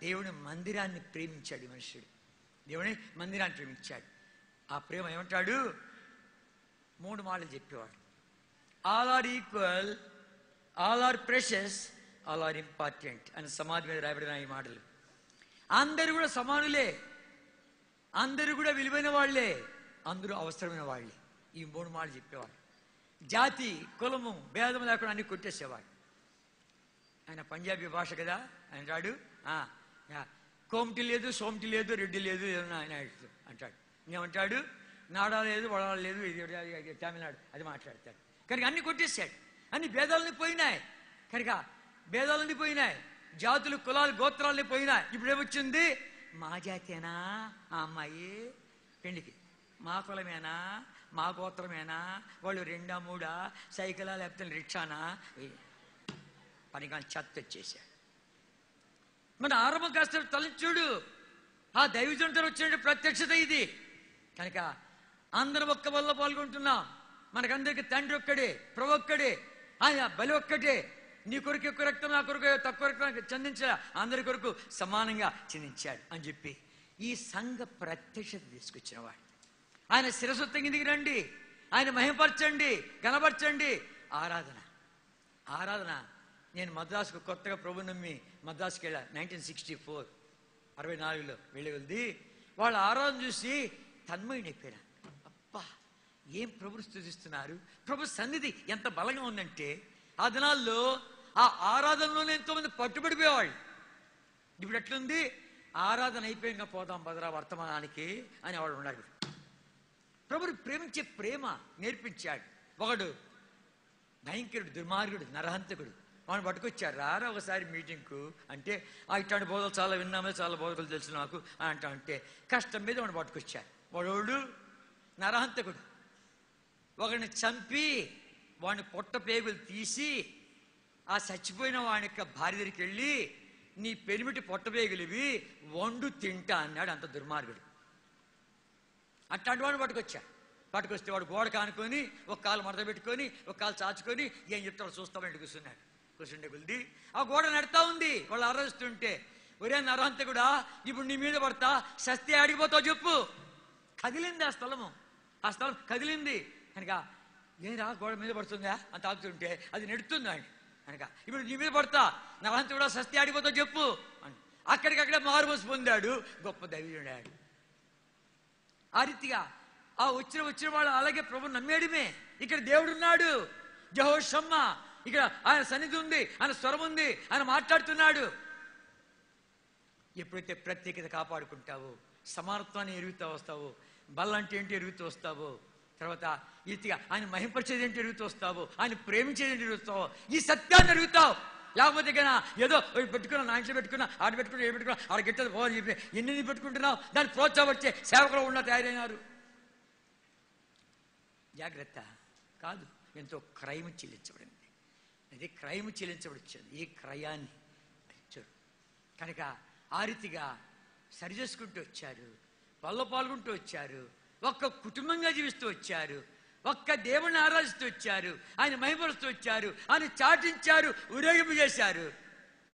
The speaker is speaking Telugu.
దేవుని మందిరాన్ని ప్రేమించాడు మనుషుడు. దేవుని మందిరాన్ని ప్రేమించాడు. ఆ ప్రేమ ఏమంటాడు? 3 మాటలు చెప్పేవాడు. All are equal, all are precious, all are important అని సమాధి మీద రాయబడిన ఈ మాటలు. అందరూ కూడా సమానులే, అందరూ కూడా విలువైన వాళ్లే, అందరూ అవసరమైన వాళ్ళే. ఈ 3 మాటలు చెప్పేవాడు. జాతి కులము భేదం లేకుండా అన్ని కొట్టేసేవాడు. ఆయన పంజాబీ భాష కదా, ఆయన రాడు కోమటి లేదు, సోమటి లేదు, రెడ్డి లేదు, ఏదన్నా ఆయన అంటాడు. ఇంకేమంటాడు? నాడా లేదు, వడాలు లేదు, ఇది తమిళనాడు అది మాట్లాడతాడు. కనుక అన్ని కొట్టేశాడు. అన్ని భేదాలని పోయినాయి. కనుక భేదాలన్నీ పోయినాయి, జాతులు కులాలు గోత్రాలన్నీ పోయినాయి. ఇప్పుడు ఏమొచ్చింది? మా జాతేనా ఆ అమ్మాయి పెళ్లికి, మా కులమేనా, మా గోత్రమేనా, వాళ్ళు 2 3 సైకిలా లేకపోతే రిక్షానా, పనికాని చెత్త వచ్చేసాడు. మన ఆరంభం కాస్త తలచూడు, ఆ దైవజనుడితో వచ్చిన ప్రత్యక్షత ఇది. కనుక అందరం ఒక్క వల్ల పాల్గొంటున్నాం. మనకందరికి తండ్రి ఒక్కడే, ప్రభు ఒక్కడే, ఆయన బలి ఒక్కటే. నీ కొరకు ఎక్కువ రక్తం, నా కొరకు తక్కువ రక్తం చెందించా, అందరి కొరకు సమానంగా చెందించాడు అని చెప్పి ఈ సంఘ ప్రత్యక్షత తీసుకొచ్చిన వాడు. ఆయన శిరస్సు కిందికి రండి, ఆయన మహిమపరచండి, కనపరచండి. ఆరాధన ఆరాధన. నేను మద్రాసుకు కొత్తగా ప్రభు నమ్మి మద్రాసుకి వెళ్ళా 1964 64లో వెళ్ళి వాళ్ళ ఆరాధన చూసి తన్మయుడైపోయినా. అబ్బా, ఏం ప్రభుని స్తుతిస్తున్నారు, ప్రభు సన్నిధి ఎంత బలంగా ఉందంటే ఆ దినాల్లో ఆ ఆరాధనలోనే ఎంతోమంది పట్టుబడిపోయేవాళ్ళు. ఇప్పుడు ఎట్లుంది? ఆరాధన అయిపోయాక పోదాం భద్రా వర్తమానానికి అని వాడు ఉన్నాడు. ప్రభుని ప్రేమించే ప్రేమ నేర్పించాడు. ఒకడు భయంకరుడు, దుర్మార్గుడు, నరహంతకుడు. వాడిని పట్టుకొచ్చారు. రారా ఒకసారి మీటింగ్కు అంటే, ఇట్లాంటి బోధలు చాలా విన్నామే, చాలా బోధకులు తెలుసు నాకు అని అంటే కష్టం మీద వాడిని పట్టుకొచ్చారు. వాడు నరహంతకుడు. ఒకడిని చంపి వాడిని పొట్ట పేగులు తీసి ఆ చచ్చిపోయిన వాడి యొక్క భార్య దగ్గరికి వెళ్ళి, నీ పెనిమిటి పొట్ట పేగులివి వండు తింటా అన్నాడు. అంత దుర్మార్గుడు. అట్లాంటి వాడిని పట్టుకొస్తే వాడు గోడ కానుకొని ఒక కాలు మడత పెట్టుకొని ఒక కాలు చాచుకొని ఏం చెప్తాడు చూస్తామంటే కూర్చుండే కొద్ది ఆ గోడ నడుతా ఉంది. వాళ్ళు ఆరాధిస్తుంటే, ఒరే నరహంతకుడా, ఇప్పుడు నీ మీద పడతా, సస్తే ఆడిపోతావు చెప్పు. కదిలింది ఆ స్థలము, ఆ స్థలం కదిలింది. కనుక ఏరా గోడ మీద పడుతుందా అని తాగుతుంటే అది నెడుతుంది ఆయన. కనుక ఇప్పుడు నీ మీద పడతా, నరహంతకుడా సస్తే ఆడిపోతావు చెప్పు అని అక్కడికక్కడే మారుమోసి పొందాడు, గొప్ప దైవజనుడాడు. ఆ రీతిగా ఆ వచ్చిన వాళ్ళు అలాగే ప్రభు నమ్మేయడమే. ఇక్కడ దేవుడున్నాడు, యెహోషమ్మా, ఇక్కడ ఆయన సన్నిధి ఉంది, ఆయన స్వరం ఉంది, ఆయన మాట్లాడుతున్నాడు. ఎప్పుడైతే ప్రత్యేకత కాపాడుకుంటావో, సమానత్వాన్ని ఎరుగుతూ వస్తావో, బల్లంటే ఏంటి ఎరుగుతూ వస్తావో, తర్వాత ఈతిగా ఆయన మహింపరిచేది ఏంటి ఎరుగుతూ వస్తావో, ఆయన ప్రేమించేది ఏంటి ఎరుగుతావో, ఈ సత్యాన్ని ఎరుగుతావు. లేకపోతే కన్నా ఏదో పెట్టుకున్నా, నా ఇంట్లో పెట్టుకున్నా, ఆడ పెట్టుకున్నా, ఏ పెట్టుకున్నా, ఆడ గిట్టదు పోవాలని చెప్పి ఎన్ని పెట్టుకుంటున్నావు, దాన్ని ప్రోత్సాహపరిచే సేవకులు ఉన్న తయారైనారు. జాగ్రత్త. కాదు, ఎంతో క్రైమ్ చెల్లించబడింది. అది క్రైమ్ చెల్లించబడిచ్చింది. ఈ క్రయాన్ని చూడు. కనుక ఆ రీతిగా సరి చేసుకుంటూ వచ్చారు, వాళ్ళలో పాల్గొంటూ వచ్చారు, ఒక్క కుటుంబంగా జీవిస్తూ వచ్చారు, ఒక్క దేవుణ్ణి ఆరాధిస్తూ వచ్చారు, ఆయన మహిమపరుస్తూ వచ్చారు, ఆయన చాటించారు, ఊరేగింపు చేశారు.